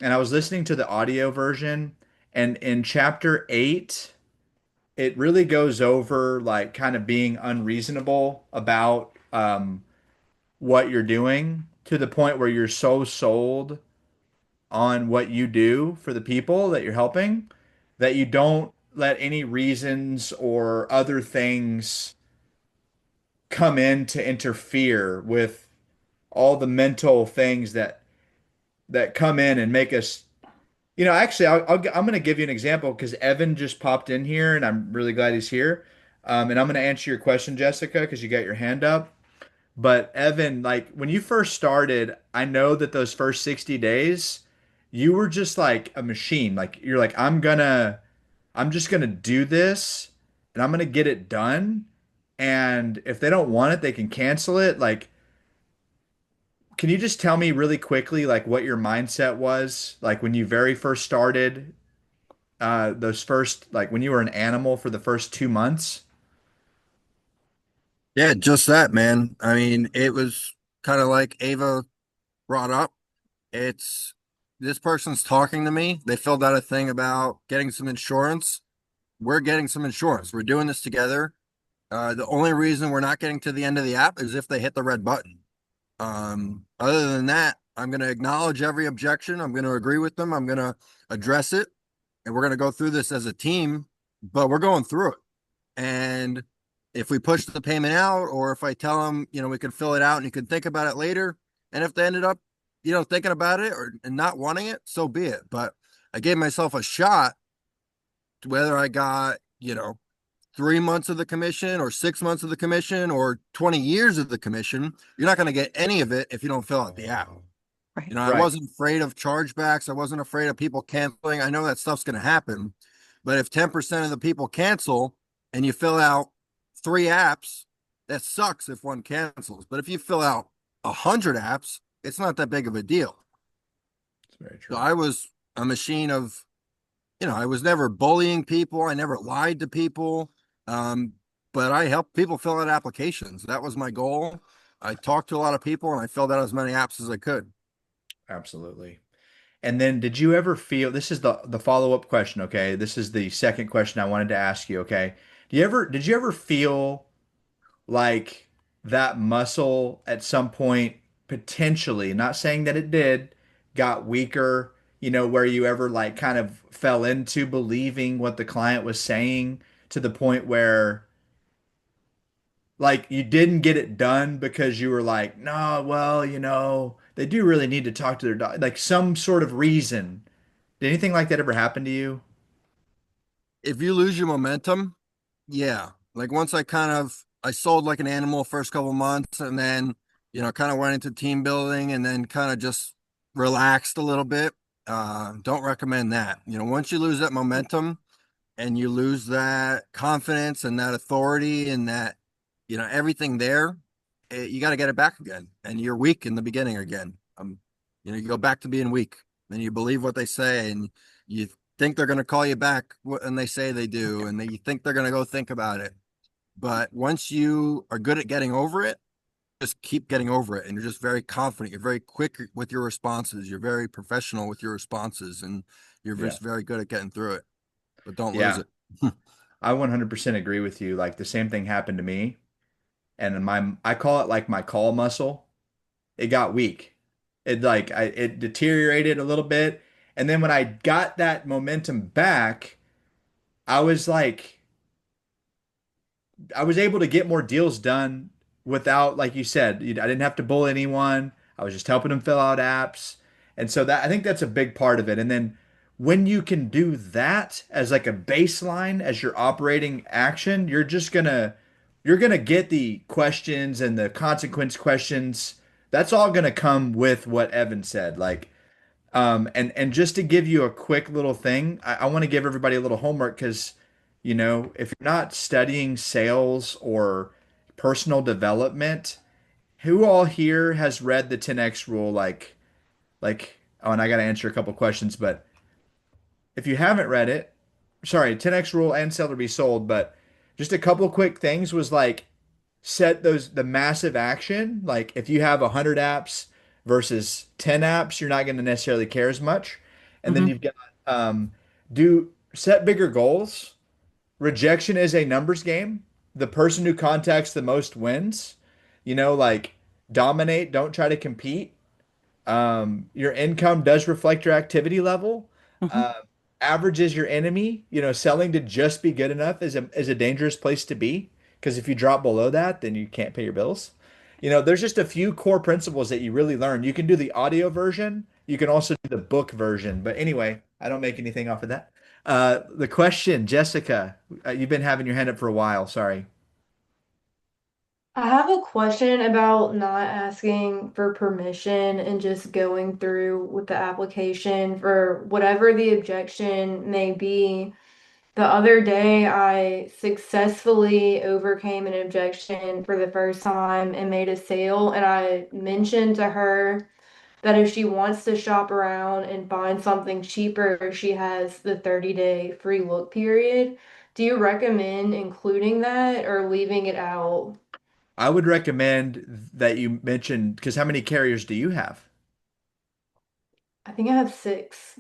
And I was listening to the audio version. And in chapter 8, it really goes over like kind of being unreasonable about what you're doing to the point where you're so sold on what you do for the people that you're helping that you don't let any reasons or other things come in to interfere with all the mental things that come in and make us. Actually, I'm going to give you an example because Evan just popped in here, and I'm really glad he's here. And I'm going to answer your question, Jessica, because you got your hand up. But Evan, like when you first started, I know that those first 60 days, you were just like a machine. Like you're like, I'm just gonna do this, and I'm gonna get it done. And if they don't want it, they can cancel it. Like, can you just tell me really quickly, like what your mindset was, like when you very first started? Those first, like when you were an animal for the first 2 months.
Yeah, just that, man. I mean, it was kind of like Ava brought up. It's this person's talking to me. They filled out a thing about getting some insurance. We're getting some insurance. We're doing this together. The only reason we're not getting to the end of the app is if they hit the red button. Other than that, I'm going to acknowledge every objection. I'm going to agree with them. I'm going to address it, and we're going to go through this as a team, but we're going through it. And if we push the payment out, or if I tell them, we can fill it out and you can think about it later. And if they ended up, thinking about it and not wanting it, so be it. But I gave myself a shot to whether I got, 3 months of the commission or 6 months of the commission or 20 years of the commission. You're not going to get any of it if you don't fill out the app.
Right.
I
Right.
wasn't afraid of chargebacks. I wasn't afraid of people canceling. I know that stuff's going to happen. But if 10% of the people cancel and you fill out 3 apps, that sucks if one cancels. But if you fill out 100 apps, it's not that big of a deal.
It's very
So
true.
I was a machine of, I was never bullying people. I never lied to people. Um, but I helped people fill out applications. That was my goal. I talked to a lot of people and I filled out as many apps as I could.
Absolutely. And then did you ever feel, this is the follow-up question, okay? This is the second question I wanted to ask you, okay? Did you ever feel like that muscle at some point potentially, not saying that it did, got weaker, where you ever like kind of fell into believing what the client was saying to the point where Like you didn't get it done because you were like, no, well, they do really need to talk to their dog, like some sort of reason. Did anything like that ever happen to you?
If you lose your momentum, yeah. Like once I sold like an animal first couple months and then, kind of went into team building and then kind of just relaxed a little bit. Don't recommend that. Once you lose that momentum and you lose that confidence and that authority and that, everything there, you got to get it back again. And you're weak in the beginning again. You go back to being weak and you believe what they say and you think they're going to call you back and they say they do and you think they're going to go think about it, but once you are good at getting over it, just keep getting over it and you're just very confident, you're very quick with your responses, you're very professional with your responses, and you're
Yeah.
just very good at getting through it, but don't lose
Yeah.
it.
I 100% agree with you. Like the same thing happened to me, and I call it like my call muscle. It got weak. It deteriorated a little bit, and then when I got that momentum back, I was like I was able to get more deals done without, like you said, I didn't have to bully anyone. I was just helping them fill out apps. And so that I think that's a big part of it. And then when you can do that as like a baseline as your operating action, you're gonna get the questions and the consequence questions. That's all gonna come with what Evan said. And just to give you a quick little thing, I want to give everybody a little homework because, if you're not studying sales or personal development, who all here has read the 10x rule? Oh, and I got to answer a couple questions, but if you haven't read it, sorry, 10x rule and sell to be sold, but just a couple quick things was like set the massive action. Like if you have 100 apps versus 10 apps, you're not going to necessarily care as much. And then
Hmm.
you've got do set bigger goals. Rejection is a numbers game. The person who contacts the most wins. Like dominate, don't try to compete. Your income does reflect your activity level.
Hmm.
Uh, Average is your enemy. Selling to just be good enough is a dangerous place to be because if you drop below that, then you can't pay your bills. There's just a few core principles that you really learn. You can do the audio version. You can also do the book version. But anyway, I don't make anything off of that. The question, Jessica, you've been having your hand up for a while. Sorry.
I have a question about not asking for permission and just going through with the application for whatever the objection may be. The other day, I successfully overcame an objection for the first time and made a sale. And I mentioned to her that if she wants to shop around and find something cheaper, she has the 30-day free look period. Do you recommend including that or leaving it out?
I would recommend that you mention, because how many carriers do you have?
I think I have six,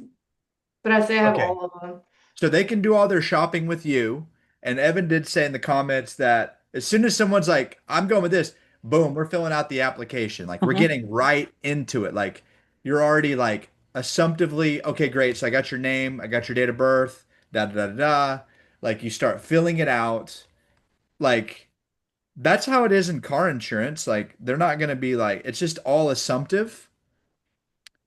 but I say I have
Okay.
all of them.
So they can do all their shopping with you. And Evan did say in the comments that as soon as someone's like, I'm going with this, boom, we're filling out the application. Like we're
Hmm.
getting right into it. Like you're already like assumptively, okay, great. So I got your name, I got your date of birth, da da da da. Like you start filling it out. Like that's how it is in car insurance. Like they're not going to be like, it's just all assumptive.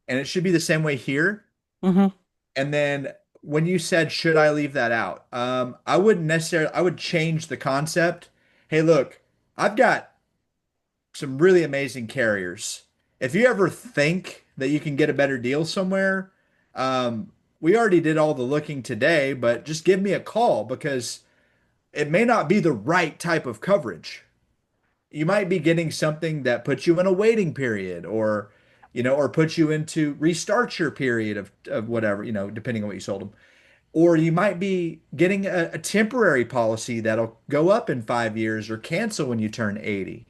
And it should be the same way here.
Hmm.
And then when you said, should I leave that out? I wouldn't necessarily, I would change the concept. Hey, look, I've got some really amazing carriers. If you ever think that you can get a better deal somewhere, we already did all the looking today, but just give me a call because it may not be the right type of coverage. You might be getting something that puts you in a waiting period or puts you into restart your period of whatever, depending on what you sold them. Or you might be getting a temporary policy that'll go up in 5 years or cancel when you turn 80.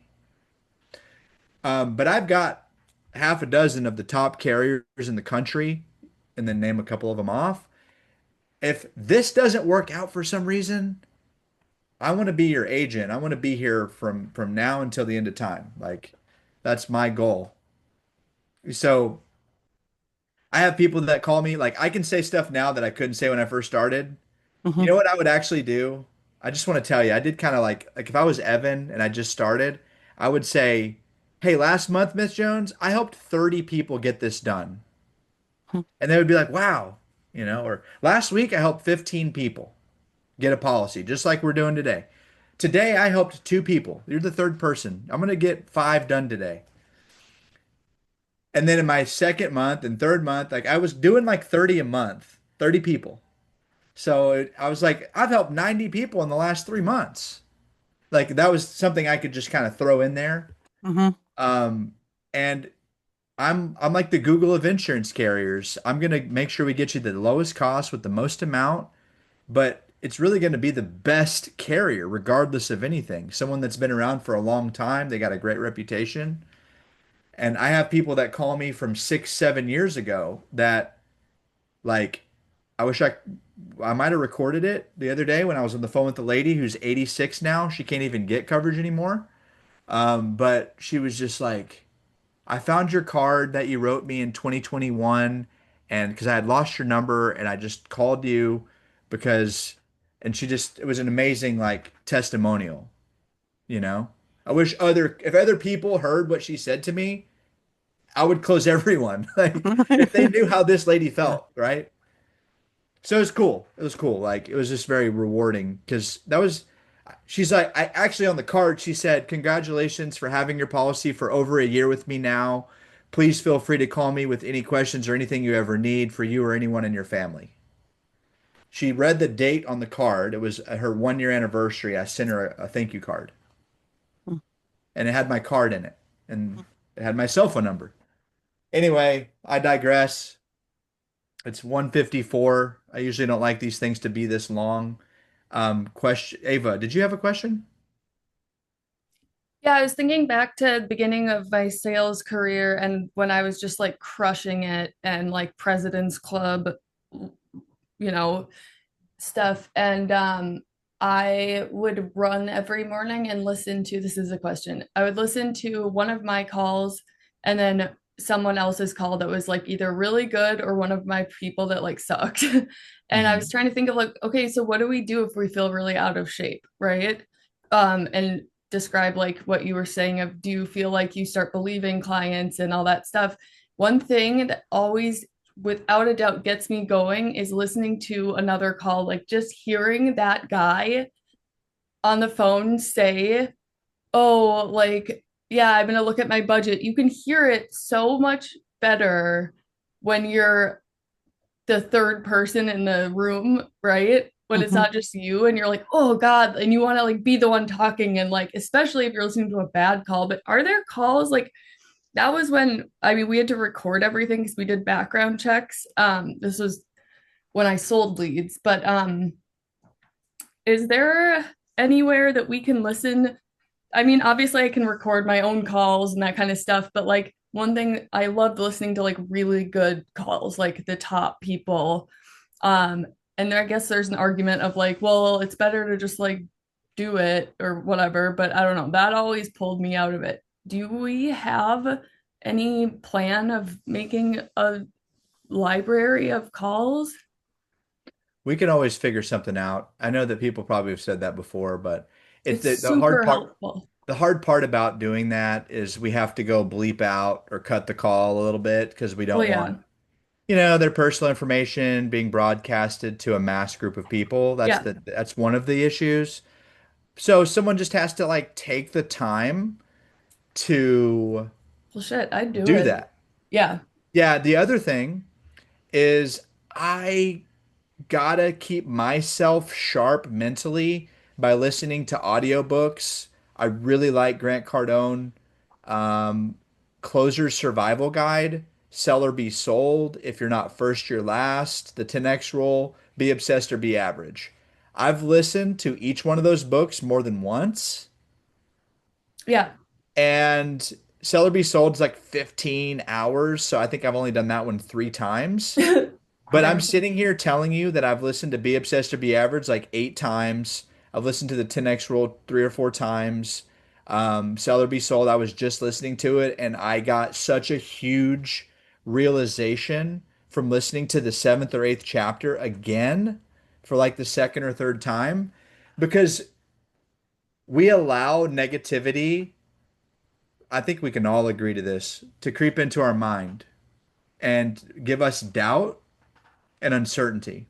But I've got half a dozen of the top carriers in the country, and then name a couple of them off. If this doesn't work out for some reason, I want to be your agent. I want to be here from now until the end of time. Like that's my goal. So I have people that call me, like I can say stuff now that I couldn't say when I first started. You
Hmm.
know what I would actually do? I just want to tell you, I did kind of like if I was Evan and I just started, I would say, "Hey, last month, Miss Jones, I helped 30 people get this done." And they would be like, "Wow," or last week I helped 15 people get a policy, just like we're doing today. Today I helped two people. You're the third person. I'm gonna get five done today. And then in my second month and third month, like I was doing like 30 a month, 30 people. So I was like, I've helped 90 people in the last 3 months. Like that was something I could just kind of throw in there.
Hmm.
Um, and I'm like the Google of insurance carriers. I'm gonna make sure we get you the lowest cost with the most amount, but it's really gonna be the best carrier regardless of anything. Someone that's been around for a long time, they got a great reputation. And I have people that call me from 6, 7 years ago that like I wish I might have recorded it the other day when I was on the phone with the lady who's 86 now. She can't even get coverage anymore. But she was just like, I found your card that you wrote me in 2021, and because I had lost your number and I just called you because, and she just, it was an amazing like testimonial, you know? I wish if other people heard what she said to me, I would close everyone. Like if they knew how this lady
Yeah.
felt, right? So it was cool. It was cool. Like it was just very rewarding because she's like, I actually on the card, she said, "Congratulations for having your policy for over a year with me now. Please feel free to call me with any questions or anything you ever need for you or anyone in your family." She read the date on the card. It was her 1 year anniversary. I sent her a thank you card and it had my card in it and it had my cell phone number. Anyway, I digress. It's 1:54. I usually don't like these things to be this long. Question, Ava, did you have a question?
Yeah, I was thinking back to the beginning of my sales career and when I was just like crushing it and like President's Club, you know, stuff. And I would run every morning and listen to this is a question. I would listen to one of my calls and then someone else's call that was like either really good or one of my people that like sucked. And I was
Hmm.
trying to think of like, okay, so what do we do if we feel really out of shape, right? And describe like what you were saying of do you feel like you start believing clients and all that stuff. One thing that always without a doubt gets me going is listening to another call, like just hearing that guy on the phone say, "Oh, like, yeah, I'm gonna look at my budget." You can hear it so much better when you're the third person in the room, right? When it's
Hmm.
not just you and you're like, "Oh God," and you want to like be the one talking and like, especially if you're listening to a bad call. But are there calls like that was when I mean we had to record everything because we did background checks. This was when I sold leads, but is there anywhere that we can listen? I mean, obviously I can record my own calls and that kind of stuff, but like one thing I loved listening to like really good calls, like the top people. Um, and there I guess there's an argument of like, well, it's better to just like do it or whatever, but I don't know. That always pulled me out of it. Do we have any plan of making a library of calls?
We can always figure something out. I know that people probably have said that before, but it's
It's
the hard
super
part.
helpful.
The hard part about doing that is we have to go bleep out or cut the call a little bit because we
Well,
don't
yeah.
want, their personal information being broadcasted to a mass group of people.
Yeah.
That's one of the issues. So someone just has to like take the time to
Well, shit, I'd do
do
it.
that.
Yeah.
Yeah, the other thing is I gotta keep myself sharp mentally by listening to audiobooks. I really like Grant Cardone, um, Closer's Survival Guide, Sell or Be Sold, If You're Not First, You're Last, The 10X Rule, Be Obsessed or Be Average. I've listened to each one of those books more than once,
Yeah.
and Sell or Be Sold is like 15 hours, so I think I've only done that one 3 times. But I'm
Fair.
sitting here telling you that I've listened to Be Obsessed or Be Average like 8 times. I've listened to the 10X Rule 3 or 4 times. Sell or Be Sold, I was just listening to it, and I got such a huge realization from listening to the seventh or eighth chapter again for like the second or third time because we allow negativity, I think we can all agree to this, to creep into our mind and give us doubt and uncertainty.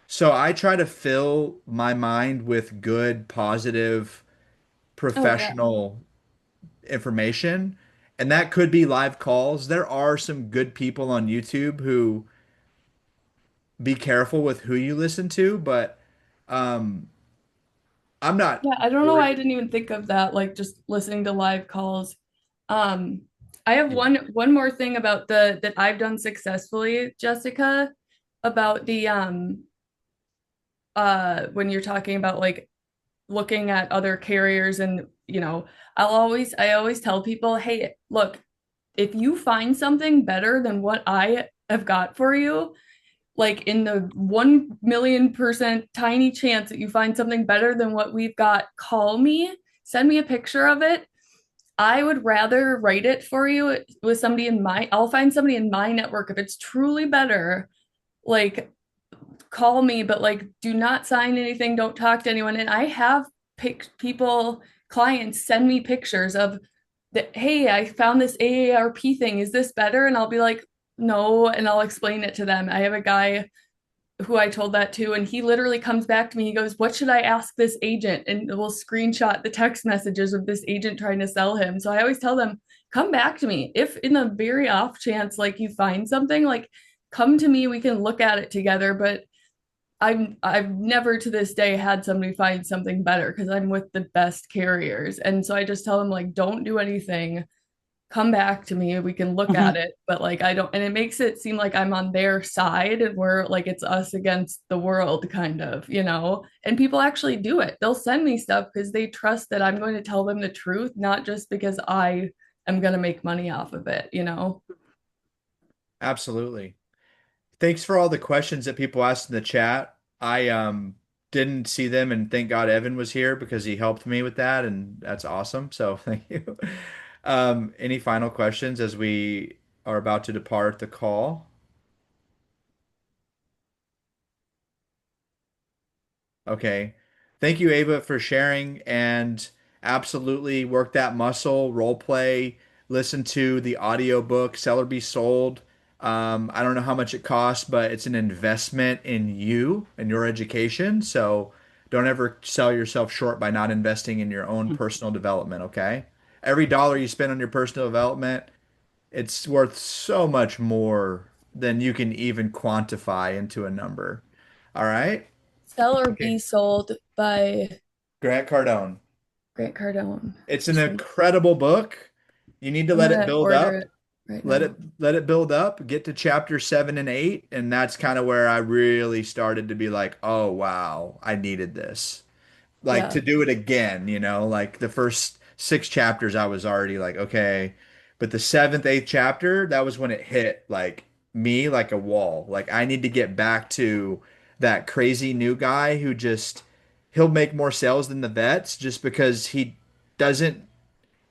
So I try to fill my mind with good, positive,
Oh yeah.
professional information. And that could be live calls. There are some good people on YouTube who be careful with who you listen to, but um, I'm not
Yeah, I don't know why
worried.
I didn't even think of that, like just listening to live calls. Um, I have
Yeah.
one more thing about the that I've done successfully, Jessica, about the when you're talking about like looking at other carriers and I always tell people, hey, look, if you find something better than what I have got for you, like in the 1,000,000% tiny chance that you find something better than what we've got, call me, send me a picture of it. I would rather write it for you with somebody I'll find somebody in my network. If it's truly better, like call me, but like do not sign anything, don't talk to anyone. And I have clients send me pictures of that, hey, I found this AARP thing. Is this better? And I'll be like, no, and I'll explain it to them. I have a guy who I told that to, and he literally comes back to me. He goes, what should I ask this agent? And we'll screenshot the text messages of this agent trying to sell him. So I always tell them, come back to me. If in the very off chance, like you find something, like come to me, we can look at it together. But I've never to this day had somebody find something better because I'm with the best carriers. And so I just tell them like, don't do anything, come back to me, we can look
Mhm.
at it. But like I don't, and it makes it seem like I'm on their side and we're like it's us against the world kind of. And people actually do it. They'll send me stuff because they trust that I'm going to tell them the truth, not just because I am going to make money off of it.
Absolutely. Thanks for all the questions that people asked in the chat. I didn't see them, and thank God Evan was here because he helped me with that, and that's awesome. So thank you. Any final questions as we are about to depart the call? Okay. Thank you, Ava, for sharing and absolutely work that muscle, role play, listen to the audiobook, Sell or Be Sold. I don't know how much it costs, but it's an investment in you and your education. So don't ever sell yourself short by not investing in your own personal development, okay? Every dollar you spend on your personal development, it's worth so much more than you can even quantify into a number. All right?
Sell or
Okay.
Be Sold by
Grant Cardone.
Grant Cardone.
It's an incredible book. You need to
I'm
let it
gonna
build
order
up.
it right
Let
now.
it let it build up. Get to chapter 7 and 8, and that's kind of where I really started to be like, oh wow, I needed this. Like
Yeah.
to do it again, like the first 6 chapters, I was already like, okay. But the seventh, eighth chapter, that was when it hit like me like a wall. Like I need to get back to that crazy new guy who just he'll make more sales than the vets just because he doesn't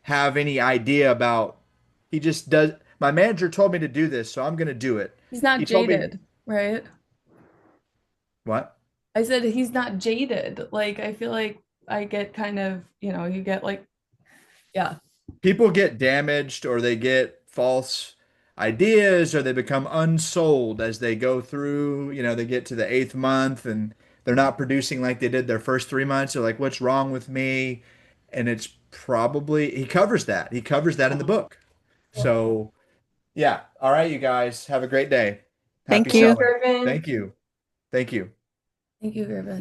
have any idea about he just does. My manager told me to do this, so I'm going to do it.
He's
He
not
told me
jaded, right?
what?
I said he's not jaded. Like I feel like I get kind of, you get like, yeah.
People get damaged or they get false ideas or they become unsold as they go through, they get to the 8th month and they're not producing like they did their first 3 months. They're like, what's wrong with me? And it's probably, he covers that. He covers that in the book. So, yeah. All right, you guys have a great day. Happy
Thank you.
selling.
Griffin.
Thank you. Thank you.
Thank you, Griffin.